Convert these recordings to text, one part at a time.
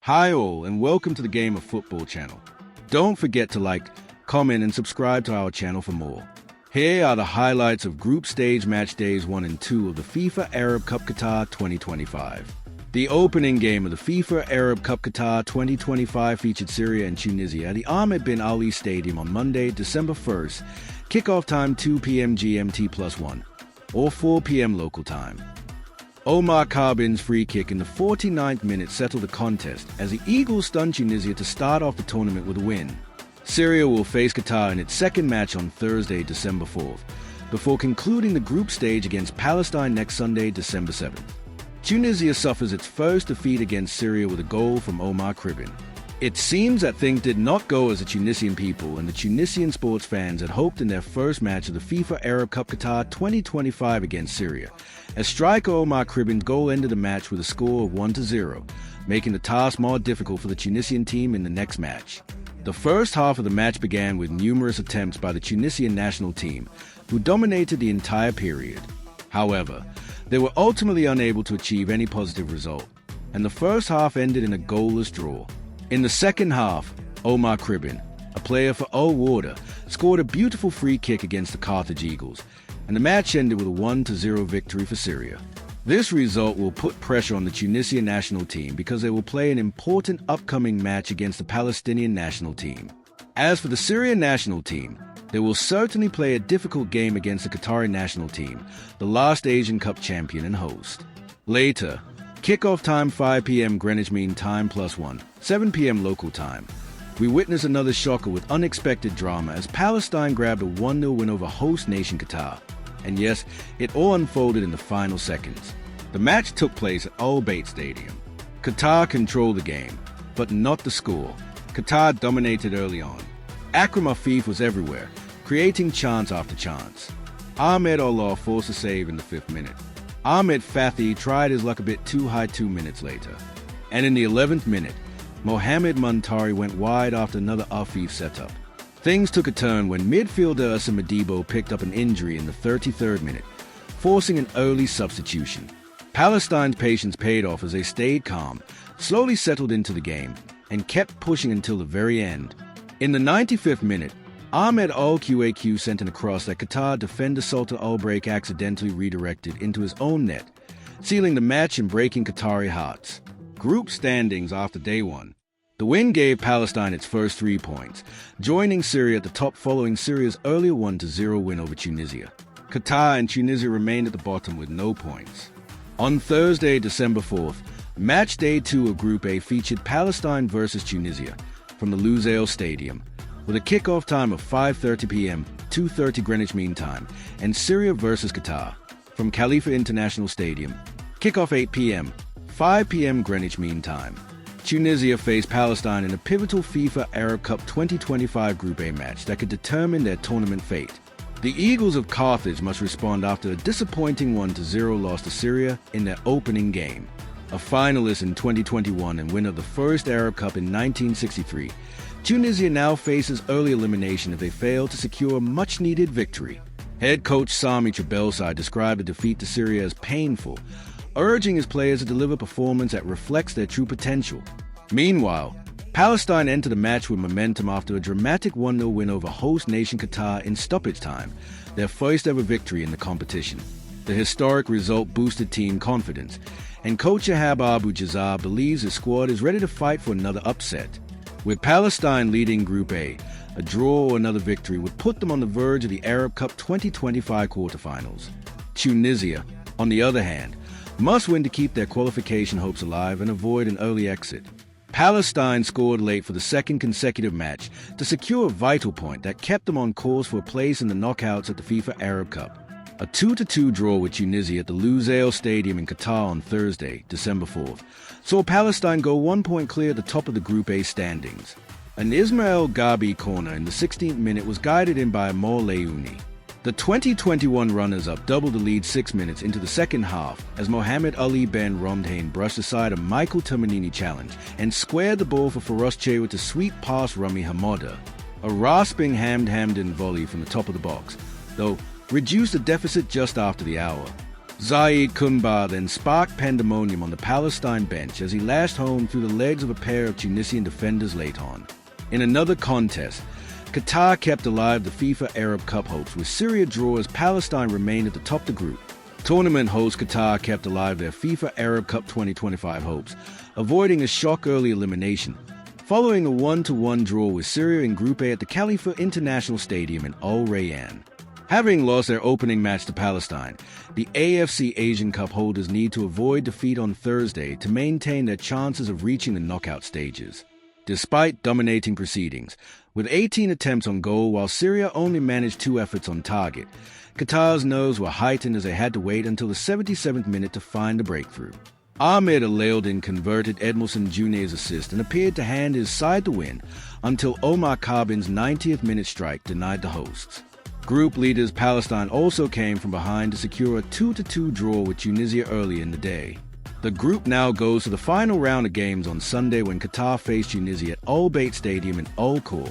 Hi all, and welcome to the Game of Football channel. Don't forget to like, comment, and subscribe to our channel for more. Here are the highlights of group stage match days 1 and 2 of the FIFA Arab Cup Qatar 2025. The opening game of the FIFA Arab Cup Qatar 2025 featured Syria and Tunisia at the Ahmed bin Ali Stadium on Monday, December 1st. Kickoff time 2 p.m. GMT +1, or 4 p.m. local time. Omar Karbin's free kick in the 49th minute settled the contest as the Eagles stunned Tunisia to start off the tournament with a win. Syria will face Qatar in its second match on Thursday, December 4th, before concluding the group stage against Palestine next Sunday, December 7th. Tunisia suffers its first defeat against Syria with a goal from Omar Karbin. It seems that things did not go as the Tunisian people and the Tunisian sports fans had hoped in their first match of the FIFA Arab Cup Qatar 2025 against Syria, as striker Omar Karbin's goal ended the match with a score of 1-0, making the task more difficult for the Tunisian team in the next match. The first half of the match began with numerous attempts by the Tunisian national team, who dominated the entire period. However, they were ultimately unable to achieve any positive result, and the first half ended in a goalless draw. In the second half, Omar Karbin, a player for Al Warda, scored a beautiful free kick against the Carthage Eagles, and the match ended with a 1-0 victory for Syria. This result will put pressure on the Tunisian national team because they will play an important upcoming match against the Palestinian national team. As for the Syrian national team, they will certainly play a difficult game against the Qatari national team, the last Asian Cup champion and host. Later, kickoff time 5 p.m. Greenwich Mean Time +1, 7 p.m. local time. We witnessed another shocker with unexpected drama as Palestine grabbed a 1-0 win over host nation Qatar. And yes, it all unfolded in the final seconds. The match took place at Al Bayt Stadium. Qatar controlled the game, but not the score. Qatar dominated early on. Akram Afif was everywhere, creating chance after chance. Ahmed Allah forced a save in the 5th minute. Ahmed Fathi tried his luck a bit too high 2 minutes later. And in the 11th minute, Mohamed Muntari went wide after another Afif setup. Things took a turn when midfielder Assam Madibo picked up an injury in the 33rd minute, forcing an early substitution. Palestine's patience paid off as they stayed calm, slowly settled into the game, and kept pushing until the very end. In the 95th minute, Ahmed Al-Qaq sent a cross that Qatar defender Sultan Al-Break accidentally redirected into his own net, sealing the match and breaking Qatari hearts. Group standings after day 1. The win gave Palestine its first 3 points, joining Syria at the top following Syria's earlier 1-0 win over Tunisia. Qatar and Tunisia remained at the bottom with no points. On Thursday, December 4th, match day 2 of Group A featured Palestine versus Tunisia from the Lusail Stadium, with a kickoff time of 5:30 p.m., 2:30 Greenwich Mean Time, and Syria versus Qatar from Khalifa International Stadium, kickoff 8 p.m., 5 p.m. Greenwich Mean Time. Tunisia faced Palestine in a pivotal FIFA Arab Cup 2025 Group A match that could determine their tournament fate. The Eagles of Carthage must respond after a disappointing 1-0 loss to Syria in their opening game. A finalist in 2021 and winner of the first Arab Cup in 1963, Tunisia now faces early elimination if they fail to secure a much-needed victory. Head coach Sami Trabelsi described the defeat to Syria as painful, urging his players to deliver performance that reflects their true potential. Meanwhile, Palestine entered the match with momentum after a dramatic 1-0 win over host nation Qatar in stoppage time, their first ever victory in the competition. The historic result boosted team confidence, and coach Ahab Abu Jazar believes his squad is ready to fight for another upset. With Palestine leading Group A, a draw or another victory would put them on the verge of the Arab Cup 2025 quarterfinals. Tunisia, on the other hand, must win to keep their qualification hopes alive and avoid an early exit. Palestine scored late for the second consecutive match to secure a vital point that kept them on course for a place in the knockouts at the FIFA Arab Cup. A 2-2 draw with Tunisia at the Lusail Stadium in Qatar on Thursday, December 4th, saw Palestine go 1 point clear at the top of the Group A standings. An Ismail Gabi corner in the 16th minute was guided in by Amor Leouni. The 2021 runners-up doubled the lead 6 minutes into the second half as Mohamed Ali Ben Romdane brushed aside a Michael Terminini challenge and squared the ball for Farouz Chewa to sweep past Rami Hamoda. A rasping Hamdan volley from the top of the box, though reduced the deficit just after the hour. Zaid Kumba then sparked pandemonium on the Palestine bench as he lashed home through the legs of a pair of Tunisian defenders late on. In another contest, Qatar kept alive the FIFA Arab Cup hopes with Syria draw as Palestine remained at the top of the group. Tournament host Qatar kept alive their FIFA Arab Cup 2025 hopes, avoiding a shock early elimination, following a 1-1 draw with Syria in Group A at the Khalifa International Stadium in Al Rayyan. Having lost their opening match to Palestine, the AFC Asian Cup holders need to avoid defeat on Thursday to maintain their chances of reaching the knockout stages. Despite dominating proceedings, with 18 attempts on goal while Syria only managed 2 efforts on target, Qatar's nerves were heightened as they had to wait until the 77th minute to find a breakthrough. Ahmed Alaeldin converted Edmilson Jr.'s assist and appeared to hand his side the win until Omar Karbin's 90th minute strike denied the hosts. Group leaders Palestine also came from behind to secure a 2-2 draw with Tunisia early in the day. The group now goes to the final round of games on Sunday when Qatar faced Tunisia at Al Bayt Stadium in Al Khor,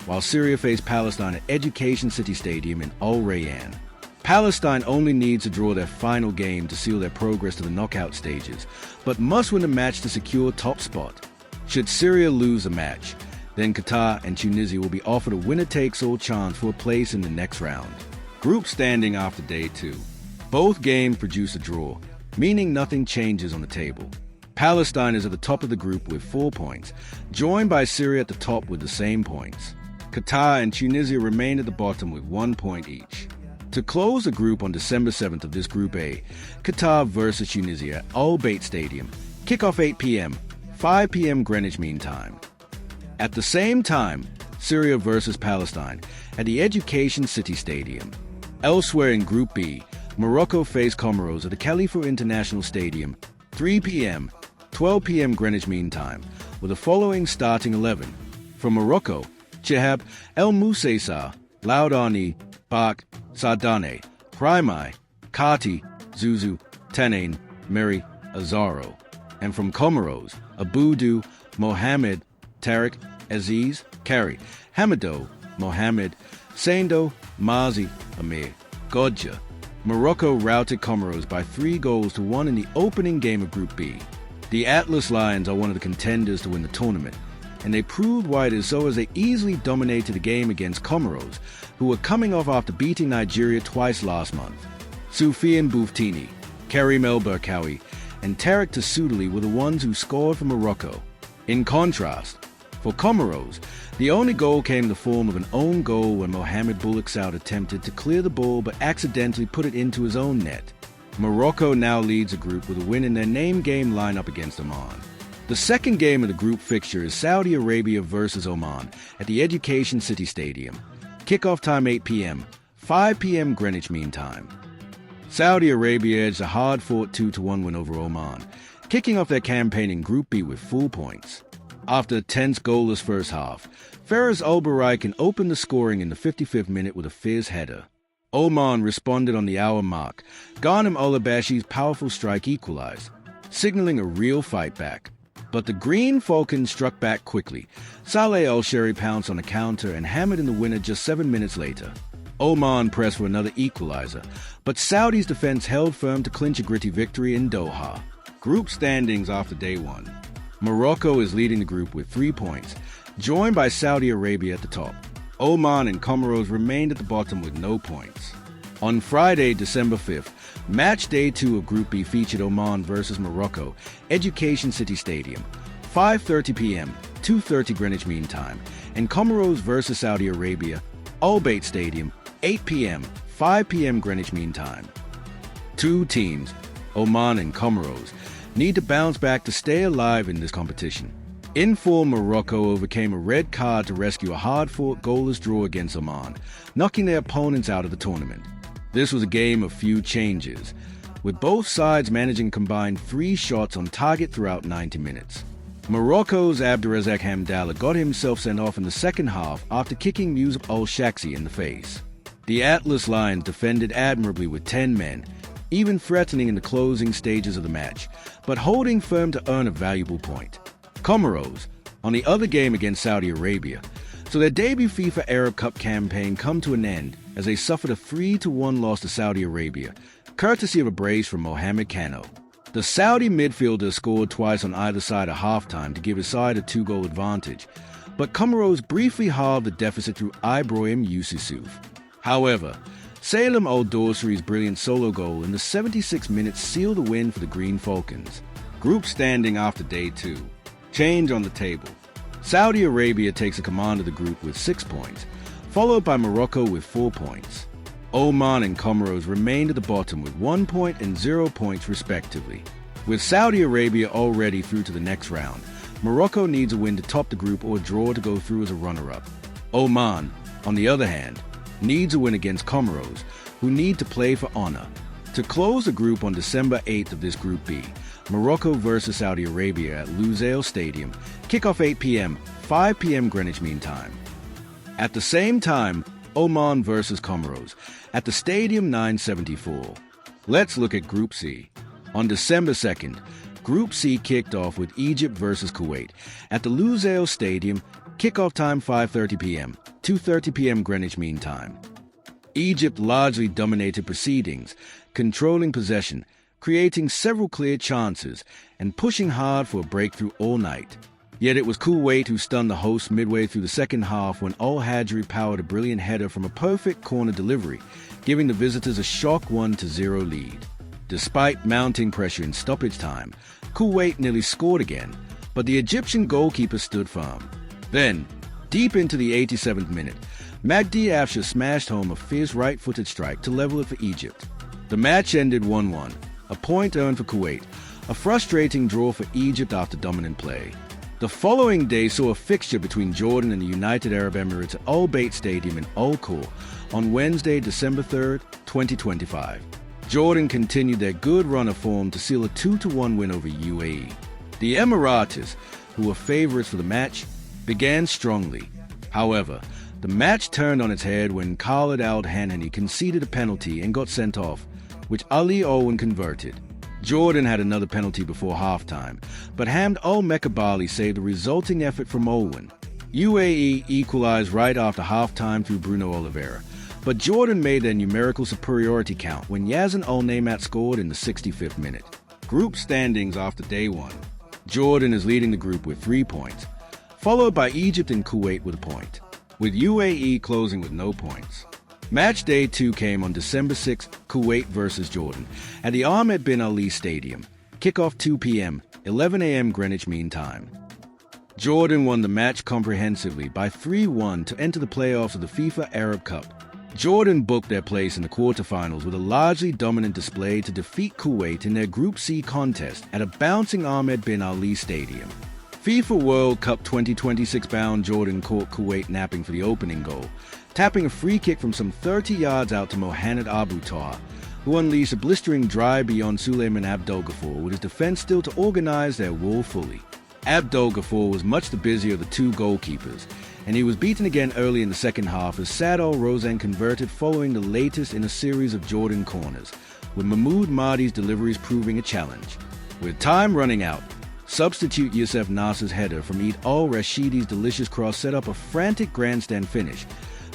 while Syria faced Palestine at Education City Stadium in Al Rayyan. Palestine only needs to draw their final game to seal their progress to the knockout stages, but must win a match to secure top spot. Should Syria lose a match, then Qatar and Tunisia will be offered a winner-takes-all chance for a place in the next round. Group standing after day 2. Both games produce a draw, meaning nothing changes on the table. Palestine is at the top of the group with 4 points, joined by Syria at the top with the same points. Qatar and Tunisia remain at the bottom with 1 point each. To close the group on December 7th of this Group A, Qatar versus Tunisia at Al Bayt Stadium, kickoff 8 p.m., 5 p.m. Greenwich Mean Time. At the same time, Syria versus Palestine at the Education City Stadium. Elsewhere in Group B, Morocco face Comoros at the Khalifa International Stadium, 3 p.m., 12 p.m. Greenwich Mean Time, with the following starting 11. From Morocco, Chehab, El Moussaïssa, Laudani, Bak, Sardane, Praimai, Kati, Zuzu, Tanin, Meri, Azaro. And from Comoros, Abudu, Mohamed, Tariq, Aziz, Kari, Hamado, Mohamed, Saindo, Mazi, Amir, Godja. Morocco routed Comoros by 3-1 in the opening game of Group B. The Atlas Lions are one of the contenders to win the tournament, and they proved why it is so as they easily dominated the game against Comoros, who were coming off after beating Nigeria twice last month. Soufiane Bouftini, Karim El Berkawi, and Tariq Tassoudali were the ones who scored for Morocco. In contrast, for Comoros, the only goal came in the form of an own goal when Mohamed Boulaksoud attempted to clear the ball but accidentally put it into his own net. Morocco now leads the group with a win in their name game lineup against Oman. The second game of the group fixture is Saudi Arabia versus Oman at the Education City Stadium. Kickoff time 8 p.m., 5 p.m. Greenwich Mean Time. Saudi Arabia edged a hard-fought 2-1 win over Oman, kicking off their campaign in Group B with full points. After a tense goalless first half, Faraz Al-Baraikan opened the scoring in the 55th minute with a fierce header. Oman responded on the hour mark. Ghanem Olabashi's powerful strike equalized, signaling a real fight back. But the Green Falcons struck back quickly. Saleh Al-Sheri pounced on a counter and hammered in the winner just 7 minutes later. Oman pressed for another equalizer, but Saudi's defense held firm to clinch a gritty victory in Doha. Group standings after day 1. Morocco is leading the group with 3 points, joined by Saudi Arabia at the top. Oman and Comoros remained at the bottom with no points. On Friday, December 5th, match day 2 of Group B featured Oman versus Morocco, Education City Stadium, 5:30 p.m., 2:30 Greenwich Mean Time, and Comoros versus Saudi Arabia, Al Bayt Stadium, 8 p.m., 5 p.m. Greenwich Mean Time. Two teams, Oman and Comoros, need to bounce back to stay alive in this competition. In form, Morocco overcame a red card to rescue a hard-fought goalless draw against Oman, knocking their opponents out of the tournament. This was a game of few changes, with both sides managing combined 3 shots on target throughout 90 minutes. Morocco's Abderrazak Hamdallah got himself sent off in the second half after kicking Musab Al-Shaksi in the face. The Atlas Lions defended admirably with 10 men, even threatening in the closing stages of the match, but holding firm to earn a valuable point. Comoros, on the other game against Saudi Arabia, so their debut FIFA Arab Cup campaign come to an end as they suffered a 3-1 loss to Saudi Arabia, courtesy of a brace from Mohamed Kano. The Saudi midfielder scored twice on either side at halftime to give his side a 2-goal advantage, but Comoros briefly halved the deficit through Ibrahim Yusuf. However, Salem Al-Dawsari's brilliant solo goal in the 76th minute sealed the win for the Green Falcons. Group standing after day 2. Change on the table. Saudi Arabia takes a command of the group with 6 points, followed by Morocco with 4 points. Oman and Comoros remained at the bottom with 1 point and 0 points respectively. With Saudi Arabia already through to the next round, Morocco needs a win to top the group or a draw to go through as a runner-up. Oman, on the other hand, needs a win against Comoros, who need to play for honor. To close the group on December 8th of this Group B, Morocco versus Saudi Arabia at Lusail Stadium, kickoff 8 p.m., 5 p.m. Greenwich Mean Time. At the same time, Oman versus Comoros at the Stadium 974. Let's look at Group C. On December 2nd, Group C kicked off with Egypt versus Kuwait at the Lusail Stadium, kickoff time 5:30 p.m., 2:30 p.m. Greenwich Mean Time. Egypt largely dominated proceedings, controlling possession, creating several clear chances, and pushing hard for a breakthrough all night. Yet it was Kuwait who stunned the hosts midway through the second half when Al-Hajri powered a brilliant header from a perfect corner delivery, giving the visitors a shock 1-0 lead. Despite mounting pressure in stoppage time, Kuwait nearly scored again, but the Egyptian goalkeeper stood firm. Then, deep into the 87th minute, Magdi Afshar smashed home a fierce right-footed strike to level it for Egypt. The match ended 1-1, a point earned for Kuwait, a frustrating draw for Egypt after dominant play. The following day saw a fixture between Jordan and the United Arab Emirates at Al Bayt Stadium in Al Khor on Wednesday, December 3rd, 2025. Jordan continued their good run of form to seal a 2-1 win over UAE. The Emiratis, who were favorites for the match, began strongly. However, the match turned on its head when Khalid Al-Hanani conceded a penalty and got sent off, which Ali Owen converted. Jordan had another penalty before halftime, but Hamd Al-Mekabali saved the resulting effort from Owen. UAE equalized right after halftime through Bruno Oliveira, but Jordan made their numerical superiority count when Yazan Al-Naimat scored in the 65th minute. Group standings after day 1. Jordan is leading the group with 3 points, followed by Egypt and Kuwait with a point, with UAE closing with no points. Match day 2 came on December 6th, Kuwait versus Jordan, at the Ahmed bin Ali Stadium, kickoff 2 p.m., 11 a.m. Greenwich Mean Time. Jordan won the match comprehensively by 3-1 to enter the playoffs of the FIFA Arab Cup. Jordan booked their place in the quarterfinals with a largely dominant display to defeat Kuwait in their Group C contest at a bouncing Ahmed bin Ali Stadium. FIFA World Cup 2026 bound Jordan caught Kuwait napping for the opening goal, tapping a free kick from some 30 yards out to Mohamed Abu Taha, who unleashed a blistering drive beyond Suleiman Abdel-Ghafour with his defense still to organize their wall fully. Abdel-Ghafour was much the busier of the two goalkeepers, and he was beaten again early in the second half as Saad Al-Rozan converted following the latest in a series of Jordan corners, with Mahmoud Mahdi's deliveries proving a challenge. With time running out, substitute Youssef Nasser's header from Eid Al-Rashidi's delicious cross set up a frantic grandstand finish,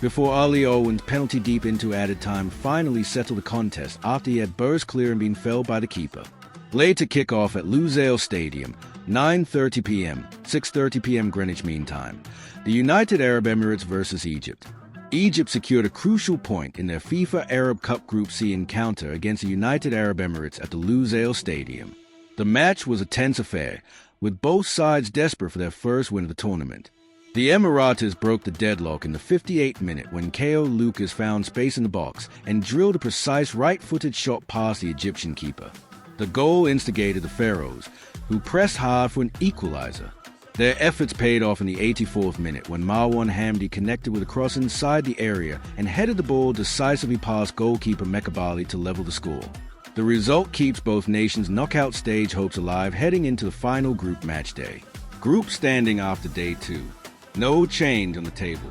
before Ali Owen's penalty deep into added time finally settled the contest after he had burst clear and been felled by the keeper. Later kick-off at Lusail Stadium, 9:30 p.m., 6:30 p.m. Greenwich Mean Time. The United Arab Emirates versus Egypt. Egypt secured a crucial point in their FIFA Arab Cup Group C encounter against the United Arab Emirates at the Lusail Stadium. The match was a tense affair, with both sides desperate for their first win of the tournament. The Emiratis broke the deadlock in the 58th minute when Ko Lucas found space in the box and drilled a precise right-footed shot past the Egyptian keeper. The goal instigated the Pharaohs, who pressed hard for an equalizer. Their efforts paid off in the 84th minute when Marwan Hamdi connected with a cross inside the area and headed the ball decisively past goalkeeper Mekabali to level the score. The result keeps both nations' knockout stage hopes alive heading into the final group match day. Group standing after day 2. No change on the table.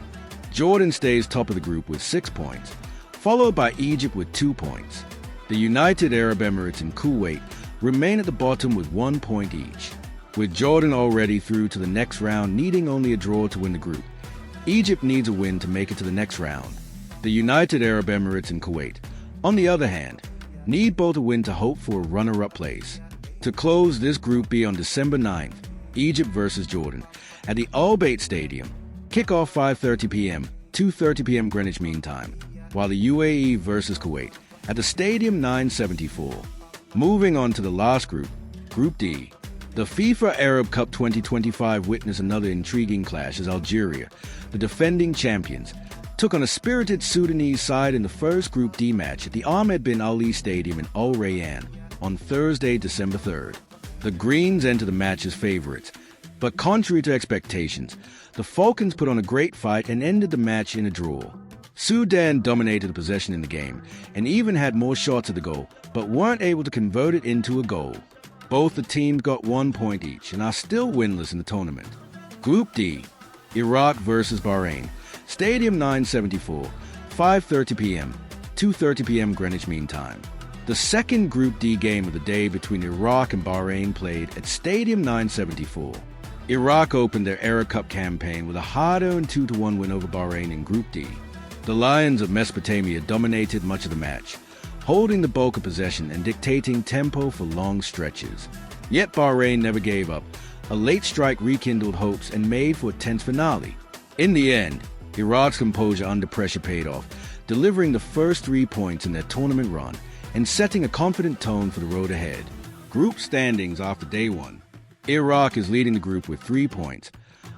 Jordan stays top of the group with 6 points, followed by Egypt with 2 points. The United Arab Emirates and Kuwait remain at the bottom with 1 point each. With Jordan already through to the next round needing only a draw to win the group, Egypt needs a win to make it to the next round. The United Arab Emirates and Kuwait, on the other hand, need both a win to hope for a runner-up place. To close this Group B on December 9th, Egypt versus Jordan at the Al Bayt Stadium. Kickoff 5:30 p.m., 2:30 p.m. Greenwich Mean Time, while the UAE versus Kuwait at the Stadium 974. Moving on to the last group, Group D. The FIFA Arab Cup 2025 witnessed another intriguing clash as Algeria, the defending champions, took on a spirited Sudanese side in the first Group D match at the Ahmed bin Ali Stadium in Al Rayyan on Thursday, December 3rd. The Greens entered the match as favorites, but contrary to expectations, the Falcons put on a great fight and ended the match in a draw. Sudan dominated the possession in the game and even had more shots at the goal, but weren't able to convert it into a goal. Both the teams got 1 point each and are still winless in the tournament. Group D, Iraq versus Bahrain, Stadium 974, 5:30 p.m., 2:30 p.m. Greenwich Mean Time. The second Group D game of the day between Iraq and Bahrain played at Stadium 974. Iraq opened their Arab Cup campaign with a hard-earned 2-1 win over Bahrain in Group D. The Lions of Mesopotamia dominated much of the match, holding the bulk of possession and dictating tempo for long stretches. Yet Bahrain never gave up. A late strike rekindled hopes and made for a tense finale. In the end, Iraq's composure under pressure paid off, delivering the first 3 points in their tournament run and setting a confident tone for the road ahead. Group standings after day 1. Iraq is leading the group with 3 points,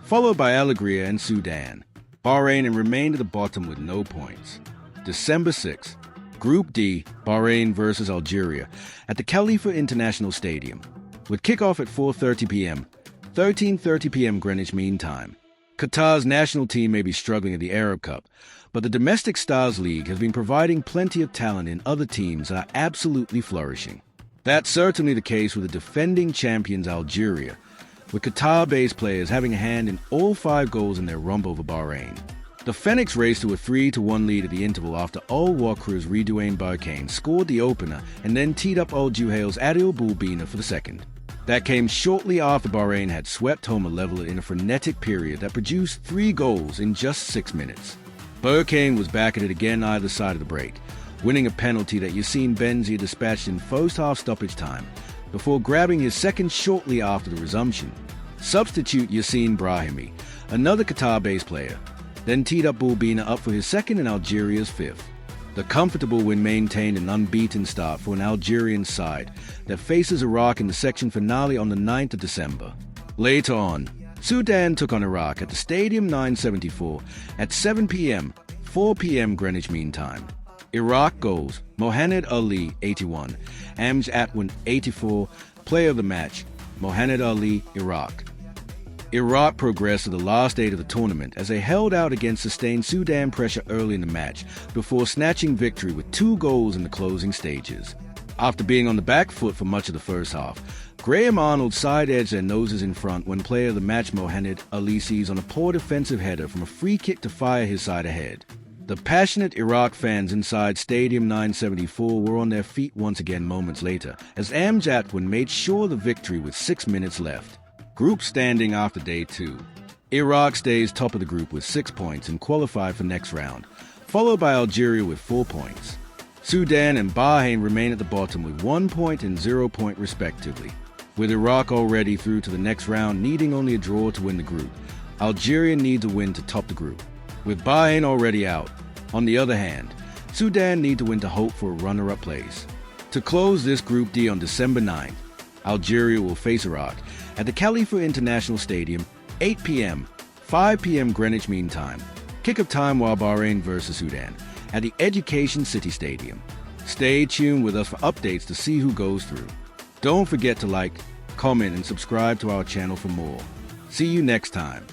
followed by Algeria and Sudan. Bahrain remained at the bottom with no points. December 6th. Group D, Bahrain versus Algeria at the Khalifa International Stadium, with kickoff at 4:30 p.m., 13:30 p.m. Greenwich Mean Time. Qatar's national team may be struggling at the Arab Cup, but the Domestic Stars League has been providing plenty of talent in other teams that are absolutely flourishing. That's certainly the case with the defending champions Algeria, with Qatar-based players having a hand in all 5 goals in their romp over Bahrain. The Phoenix raced to a 3-1 lead at the interval after Al Wakru's Ridouane Barkane scored the opener and then teed up Al Juhail's Adil Boulbina for the second. That came shortly after Bahrain had swept home a leveler in a frenetic period that produced 3 goals in just 6 minutes. Barkane was back at it again either side of the break, winning a penalty that Yassine Benzia dispatched in first-half stoppage time before grabbing his second shortly after the resumption. Substitute Yassine Brahimi, another Qatar-based player, then teed up Boulbina up for his second and Algeria's 5th. The comfortable win maintained an unbeaten start for an Algerian side that faces Iraq in the section finale on the 9th of December. Later on, Sudan took on Iraq at the Stadium 974 at 7 p.m., 4 p.m. Greenwich Mean Time. Iraq goals: Mohamed Ali, 81, Amj Atwan, 84, player of the match, Mohamed Ali, Iraq. Iraq progressed to the last 8 of the tournament as they held out against sustained Sudan pressure early in the match before snatching victory with 2 goals in the closing stages. After being on the back foot for much of the first half, Graham Arnold side-edged their noses in front when player of the match Mohamed Ali seized on a poor defensive header from a free kick to fire his side ahead. The passionate Iraq fans inside Stadium 974 were on their feet once again moments later as Amj Atwan made sure the victory with 6 minutes left. Group standing after day 2. Iraq stays top of the group with 6 points and qualified for next round, followed by Algeria with 4 points. Sudan and Bahrain remain at the bottom with 1 point and 0 point respectively. With Iraq already through to the next round needing only a draw to win the group, Algeria needs a win to top the group. With Bahrain already out, on the other hand, Sudan need to win to hope for a runner-up place. To close this Group D on December 9th, Algeria will face Iraq at the Khalifa International Stadium, 8 p.m., 5 p.m. Greenwich Mean Time. Kick-off time while Bahrain versus Sudan at the Education City Stadium. Stay tuned with us for updates to see who goes through. Don't forget to like, comment, and subscribe to our channel for more. See you next time.